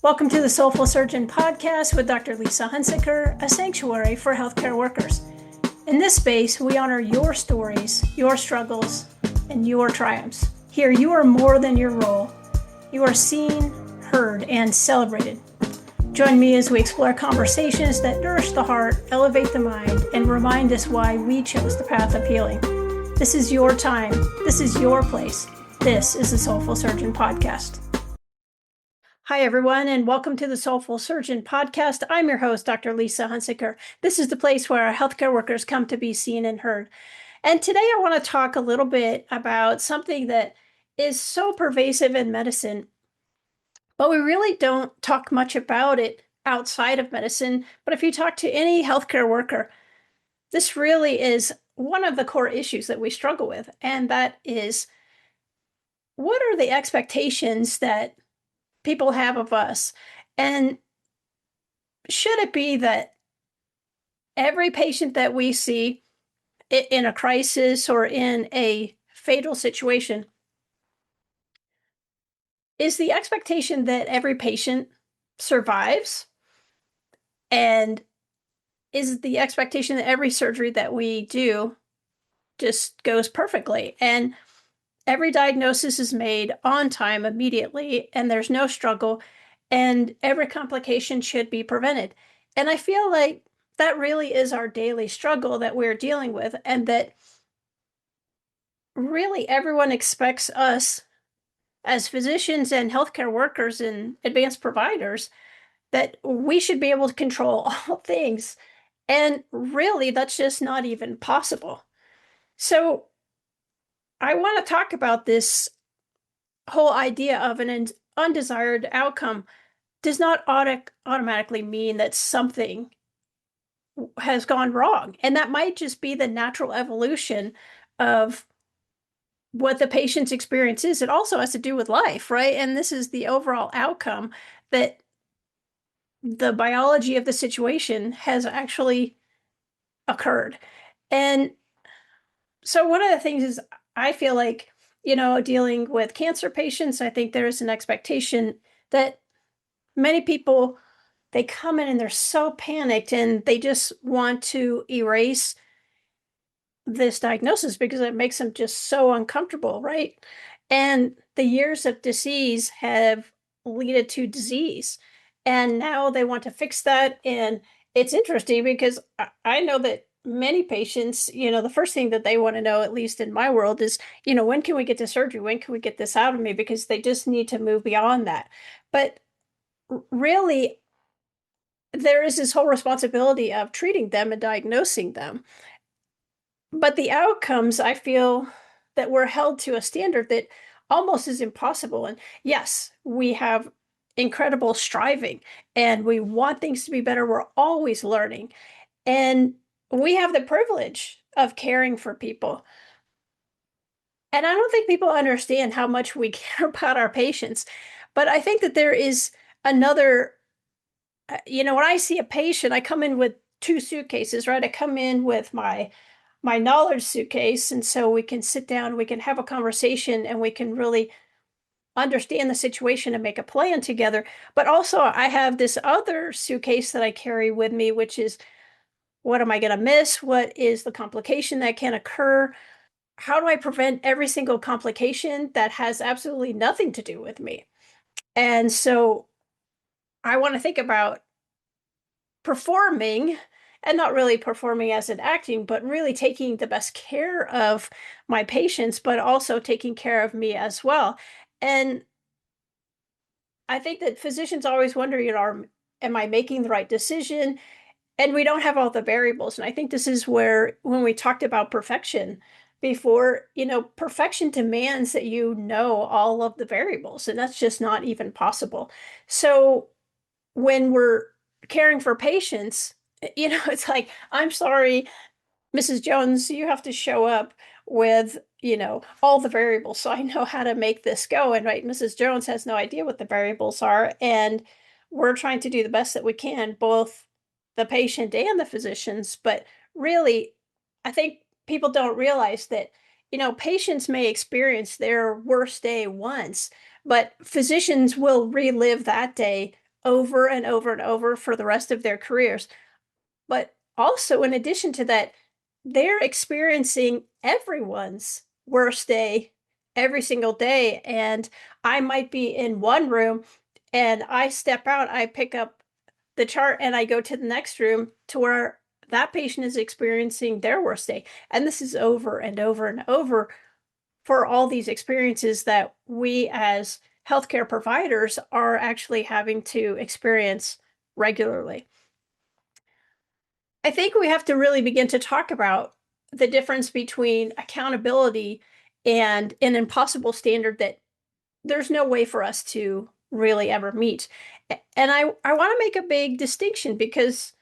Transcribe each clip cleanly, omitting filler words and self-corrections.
Welcome to the Soulful Surgeon Podcast with Dr. Lisa Hunsicker, a sanctuary for healthcare workers. In this space, we honor your stories, your struggles, and your triumphs. Here, you are more than your role. You are seen, heard, and celebrated. Join me as we explore conversations that nourish the heart, elevate the mind, and remind us why we chose the path of healing. This is your time. This is your place. This is the Soulful Surgeon Podcast. Hi, everyone, and welcome to the Soulful Surgeon Podcast. I'm your host, Dr. Lisa Hunsicker. This is the place where our healthcare workers come to be seen and heard. And today I want to talk a little bit about something that is so pervasive in medicine, but we really don't talk much about it outside of medicine. But if you talk to any healthcare worker, this really is one of the core issues that we struggle with. And that is, what are the expectations that people have of us? And should it be that every patient that we see in a crisis or in a fatal situation, is the expectation that every patient survives? And is the expectation that every surgery that we do just goes perfectly? And every diagnosis is made on time immediately, and there's no struggle, and every complication should be prevented. And I feel like that really is our daily struggle that we're dealing with, and that really everyone expects us as physicians and healthcare workers and advanced providers that we should be able to control all things. And really, that's just not even possible. So I want to talk about this whole idea of an undesired outcome does not automatically mean that something has gone wrong. And that might just be the natural evolution of what the patient's experience is. It also has to do with life, right? And this is the overall outcome that the biology of the situation has actually occurred. And so one of the things is, I feel like, dealing with cancer patients, I think there is an expectation that many people, they come in and they're so panicked and they just want to erase this diagnosis because it makes them just so uncomfortable, right? And the years of disease have led to disease. And now they want to fix that. And it's interesting because I know that many patients, the first thing that they want to know, at least in my world, is, when can we get to surgery? When can we get this out of me? Because they just need to move beyond that. But really, there is this whole responsibility of treating them and diagnosing them. But the outcomes, I feel that we're held to a standard that almost is impossible. And yes, we have incredible striving and we want things to be better. We're always learning. And we have the privilege of caring for people. And I don't think people understand how much we care about our patients. But I think that there is another, when I see a patient, I come in with two suitcases, right? I come in with my knowledge suitcase, and so we can sit down, we can have a conversation, and we can really understand the situation and make a plan together. But also, I have this other suitcase that I carry with me, which is, what am I going to miss? What is the complication that can occur? How do I prevent every single complication that has absolutely nothing to do with me? And so I want to think about performing, and not really performing as an acting, but really taking the best care of my patients, but also taking care of me as well. And I think that physicians always wonder, am I making the right decision? And we don't have all the variables. And I think this is where, when we talked about perfection before, perfection demands that you know all of the variables, and that's just not even possible. So when we're caring for patients, it's like, I'm sorry, Mrs. Jones, you have to show up with, all the variables so I know how to make this go. And right, Mrs. Jones has no idea what the variables are. And we're trying to do the best that we can, both the patient and the physicians. But really, I think people don't realize that, patients may experience their worst day once, but physicians will relive that day over and over and over for the rest of their careers. But also, in addition to that, they're experiencing everyone's worst day every single day. And I might be in one room and I step out, I pick up the chart and I go to the next room to where that patient is experiencing their worst day. And this is over and over and over for all these experiences that we as healthcare providers are actually having to experience regularly. I think we have to really begin to talk about the difference between accountability and an impossible standard that there's no way for us to really ever meet. And I want to make a big distinction because,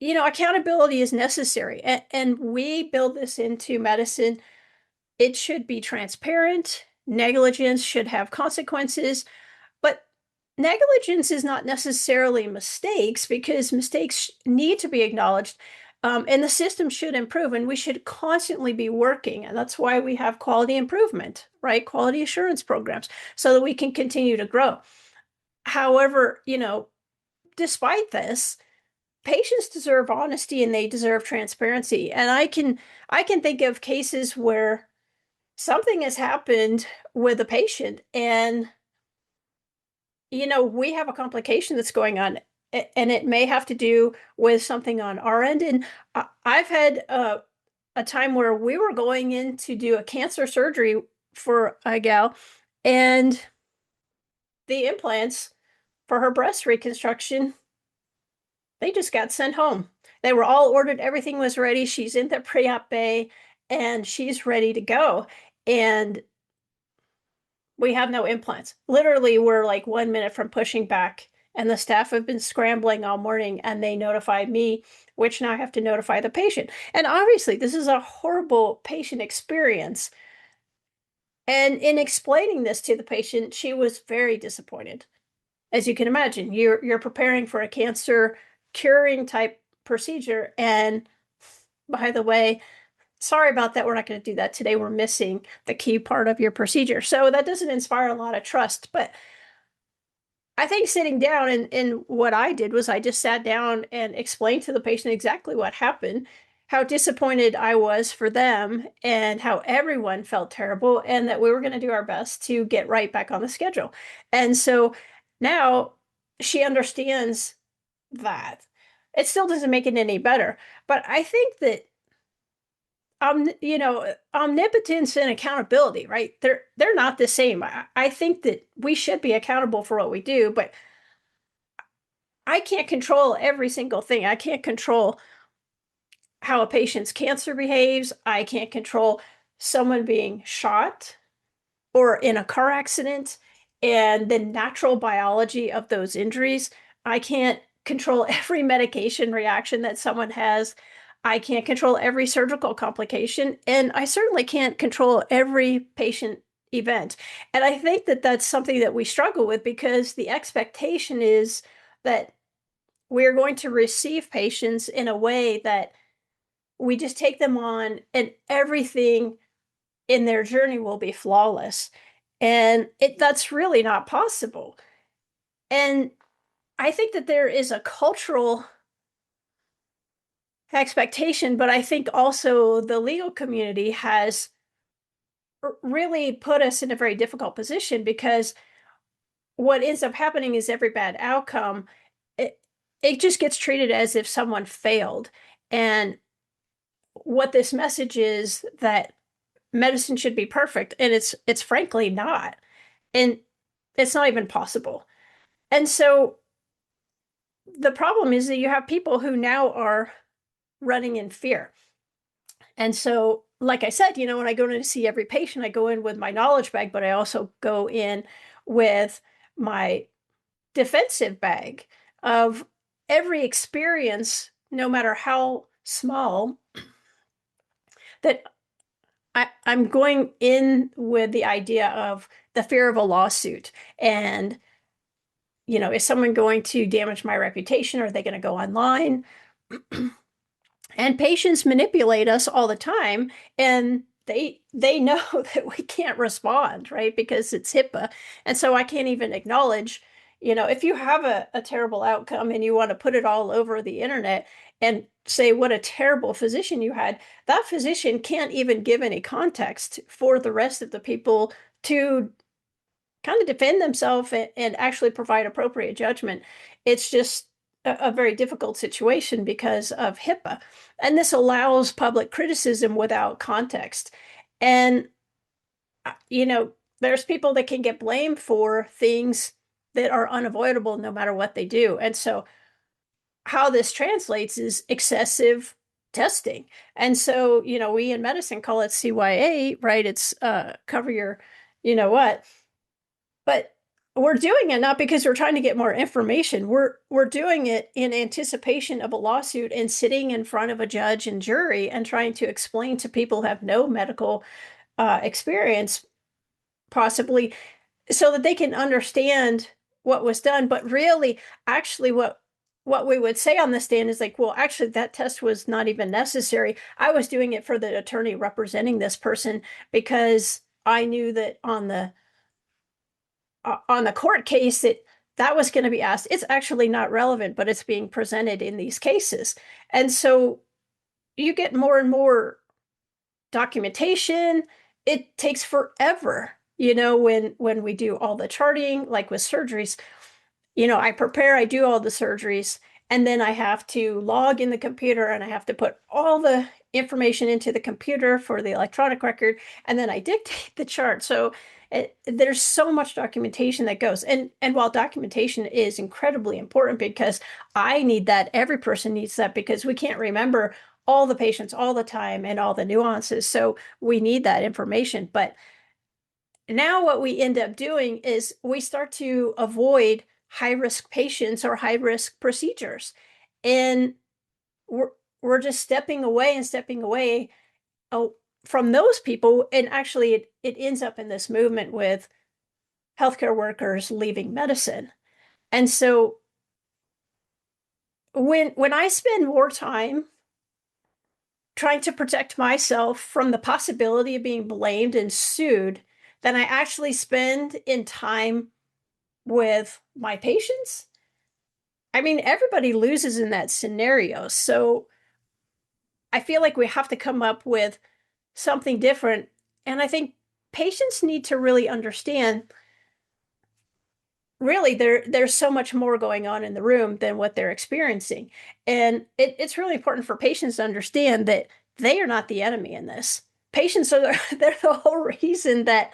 accountability is necessary. And we build this into medicine. It should be transparent. Negligence should have consequences. But negligence is not necessarily mistakes because mistakes need to be acknowledged. And the system should improve, and we should constantly be working. And that's why we have quality improvement, right? Quality assurance programs so that we can continue to grow. However, despite this, patients deserve honesty and they deserve transparency. And I can think of cases where something has happened with a patient and we have a complication that's going on, and it may have to do with something on our end. And I've had a time where we were going in to do a cancer surgery for a gal, and the implants for her breast reconstruction, they just got sent home. They were all ordered. Everything was ready. She's in the pre-op bay and she's ready to go. And we have no implants. Literally, we're like 1 minute from pushing back, and the staff have been scrambling all morning, and they notified me, which now I have to notify the patient. And obviously, this is a horrible patient experience. And in explaining this to the patient, she was very disappointed. As you can imagine, you're preparing for a cancer curing type procedure, and by the way, sorry about that. We're not going to do that today. We're missing the key part of your procedure. So that doesn't inspire a lot of trust. But I think sitting down and what I did was I just sat down and explained to the patient exactly what happened, how disappointed I was for them, and how everyone felt terrible, and that we were going to do our best to get right back on the schedule. And so now she understands that. It still doesn't make it any better. But I think that omnipotence and accountability, right? They're not the same. I think that we should be accountable for what we do, but I can't control every single thing. I can't control how a patient's cancer behaves. I can't control someone being shot or in a car accident and the natural biology of those injuries. I can't control every medication reaction that someone has. I can't control every surgical complication, and I certainly can't control every patient event. And I think that that's something that we struggle with because the expectation is that we're going to receive patients in a way that we just take them on and everything in their journey will be flawless. And that's really not possible. And I think that there is a cultural expectation, but I think also the legal community has really put us in a very difficult position because what ends up happening is every bad outcome, it just gets treated as if someone failed. And what this message is that medicine should be perfect, and it's frankly not. And it's not even possible. And so the problem is that you have people who now are running in fear. And so, like I said, when I go in to see every patient, I go in with my knowledge bag, but I also go in with my defensive bag of every experience, no matter how small, that I'm going in with the idea of the fear of a lawsuit. And, is someone going to damage my reputation? Are they going to go online? And patients manipulate us all the time, and they know that we can't respond, right? Because it's HIPAA. And so I can't even acknowledge, If you have a terrible outcome and you want to put it all over the internet and say what a terrible physician you had, that physician can't even give any context for the rest of the people to kind of defend themselves and actually provide appropriate judgment. It's just a very difficult situation because of HIPAA. And this allows public criticism without context. And, there's people that can get blamed for things that are unavoidable no matter what they do. And so, how this translates is excessive testing. And so, we in medicine call it CYA, right? It's cover your, what. But we're doing it not because we're trying to get more information. We're doing it in anticipation of a lawsuit and sitting in front of a judge and jury and trying to explain to people who have no medical experience, possibly, so that they can understand what was done. But really, actually, what we would say on the stand is like, well, actually, that test was not even necessary. I was doing it for the attorney representing this person because I knew that on the court case that was going to be asked. It's actually not relevant, but it's being presented in these cases. And so you get more and more documentation. It takes forever, when we do all the charting, like with surgeries. I prepare, I do all the surgeries, and then I have to log in the computer and I have to put all the information into the computer for the electronic record, and then I dictate the chart. So there's so much documentation that goes. And while documentation is incredibly important because I need that, every person needs that because we can't remember all the patients all the time and all the nuances. So we need that information. But now what we end up doing is we start to avoid high-risk patients or high-risk procedures. And we're just stepping away and stepping away from those people. And actually, it ends up in this movement with healthcare workers leaving medicine. And so when I spend more time trying to protect myself from the possibility of being blamed and sued than I actually spend in time with my patients, I mean, everybody loses in that scenario. So I feel like we have to come up with something different. And I think patients need to really understand, really, there's so much more going on in the room than what they're experiencing. And it's really important for patients to understand that they are not the enemy in this. Patients are they're the whole reason that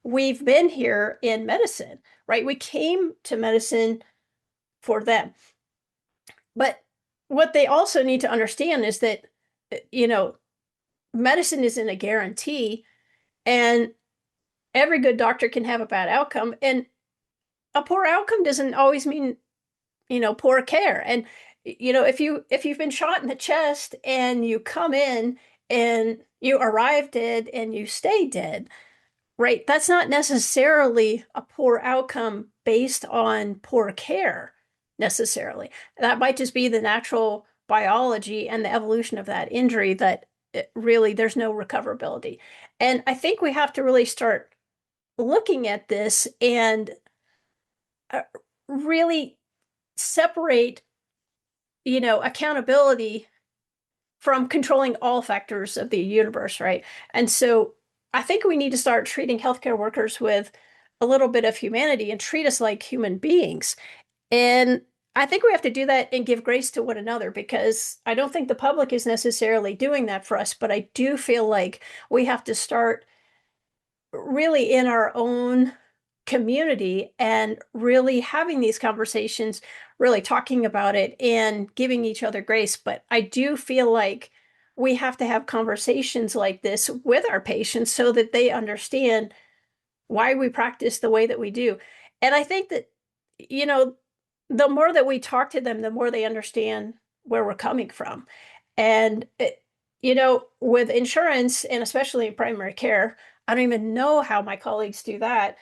we've been here in medicine, right? We came to medicine for them. But what they also need to understand is that, medicine isn't a guarantee, and every good doctor can have a bad outcome. And a poor outcome doesn't always mean, poor care. And, if you've been shot in the chest and you come in and you arrive dead and you stay dead, right? That's not necessarily a poor outcome based on poor care necessarily. That might just be the natural biology and the evolution of that injury that really there's no recoverability. And I think we have to really start looking at this and uh, really separate, accountability from controlling all factors of the universe, right? And so I think we need to start treating healthcare workers with a little bit of humanity and treat us like human beings. And I think we have to do that and give grace to one another because I don't think the public is necessarily doing that for us, but I do feel like we have to start really in our own community and really having these conversations, really talking about it and giving each other grace. But I do feel like we have to have conversations like this with our patients so that they understand why we practice the way that we do. And I think that, you know, the more that we talk to them, the more they understand where we're coming from. And, with insurance and especially in primary care, I don't even know how my colleagues do that.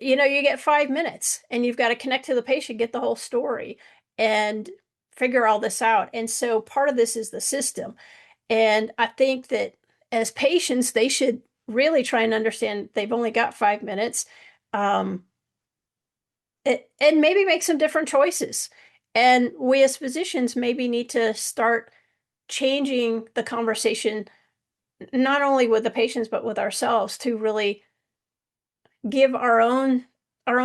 You get 5 minutes and you've got to connect to the patient, get the whole story, and figure all this out. And so part of this is the system. And I think that as patients, they should really try and understand they've only got 5 minutes. Um, and maybe make some different choices. And we as physicians maybe need to start changing the conversation, not only with the patients, but with ourselves, to really give our own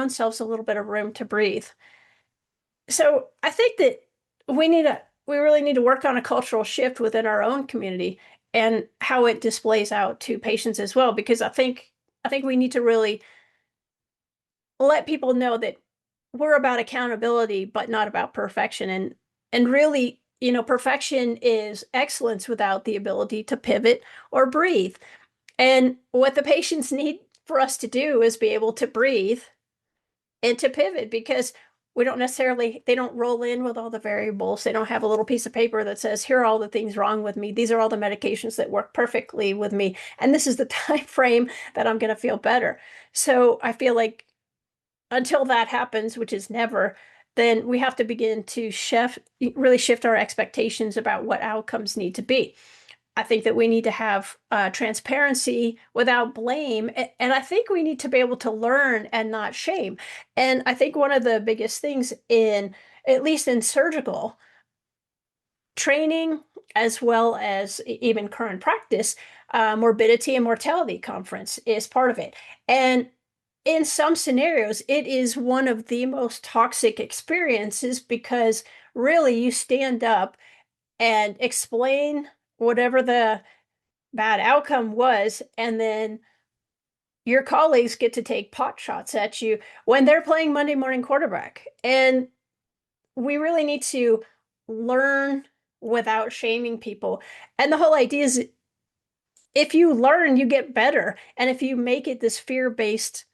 selves a little bit of room to breathe. So I think that we really need to work on a cultural shift within our own community and how it displays out to patients as well, because I think we need to really let people know that we're about accountability, but not about perfection. And really, perfection is excellence without the ability to pivot or breathe. And what the patients need for us to do is be able to breathe and to pivot, because they don't roll in with all the variables. They don't have a little piece of paper that says, here are all the things wrong with me. These are all the medications that work perfectly with me. And this is the time frame that I'm going to feel better. So I feel like until that happens, which is never, then we have to begin to really shift our expectations about what outcomes need to be. I think that we need to have transparency without blame. And I think we need to be able to learn and not shame. And I think one of the biggest things at least in surgical training, as well as even current practice, morbidity and mortality conference is part of it. And in some scenarios, it is one of the most toxic experiences, because really you stand up and explain whatever the bad outcome was, and then your colleagues get to take pot shots at you when they're playing Monday morning quarterback. And we really need to learn without shaming people. And the whole idea is, if you learn, you get better. And if you make it this fear-based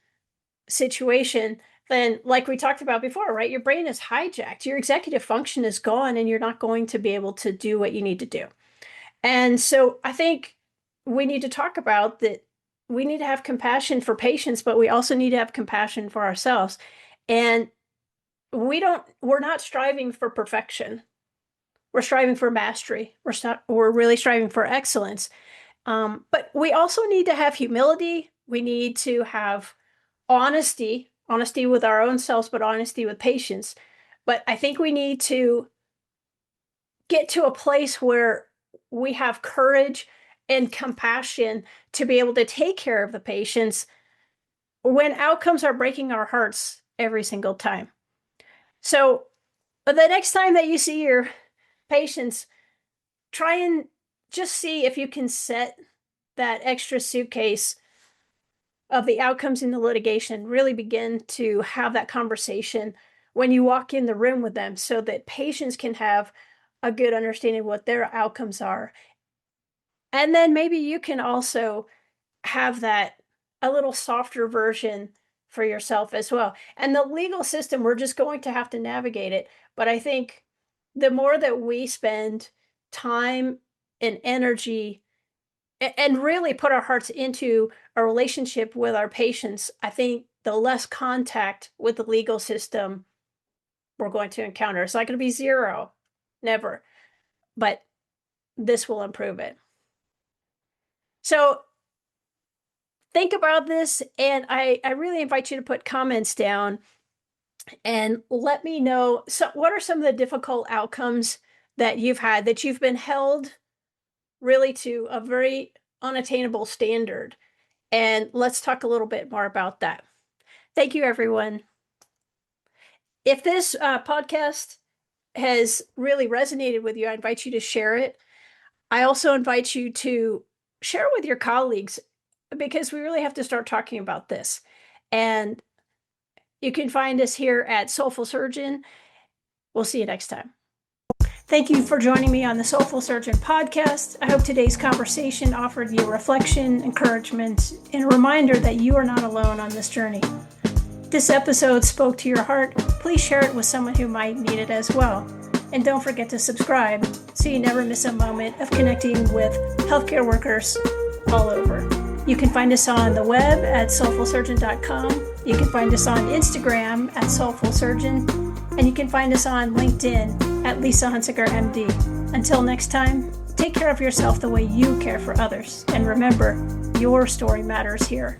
situation, then, like we talked about before, right, your brain is hijacked, your executive function is gone, and you're not going to be able to do what you need to do. And so I think we need to talk about that. We need to have compassion for patients, but we also need to have compassion for ourselves. And we're not striving for perfection. We're striving for mastery. We're really striving for excellence. But we also need to have humility. We need to have honesty with our own selves, but honesty with patients. But I think we need to get to a place where we have courage and compassion to be able to take care of the patients when outcomes are breaking our hearts every single time. So the next time that you see your patients, try and just see if you can set that extra suitcase of the outcomes in the litigation, really begin to have that conversation when you walk in the room with them, so that patients can have a good understanding of what their outcomes are. And then maybe you can also have that a little softer version for yourself as well. And the legal system, we're just going to have to navigate it. But I think the more that we spend time and energy and really put our hearts into a relationship with our patients, I think the less contact with the legal system we're going to encounter. It's not going to be zero, never, but this will improve it. So think about this, and I really invite you to put comments down and let me know, so what are some of the difficult outcomes that you've had, that you've been held really to a very unattainable standard. And let's talk a little bit more about that. Thank you, everyone. If this podcast has really resonated with you, I invite you to share it. I also invite you to share it with your colleagues, because we really have to start talking about this. And you can find us here at Soulful Surgeon. We'll see you next time. Thank you for joining me on the Soulful Surgeon Podcast. I hope today's conversation offered you reflection, encouragement, and a reminder that you are not alone on this journey. If this episode spoke to your heart, please share it with someone who might need it as well. And don't forget to subscribe so you never miss a moment of connecting with healthcare workers all over. You can find us on the web at soulfulsurgeon.com. You can find us on Instagram at Soulful Surgeon. And you can find us on LinkedIn at Lisa Hunsicker, MD. Until next time, take care of yourself the way you care for others. And remember, your story matters here.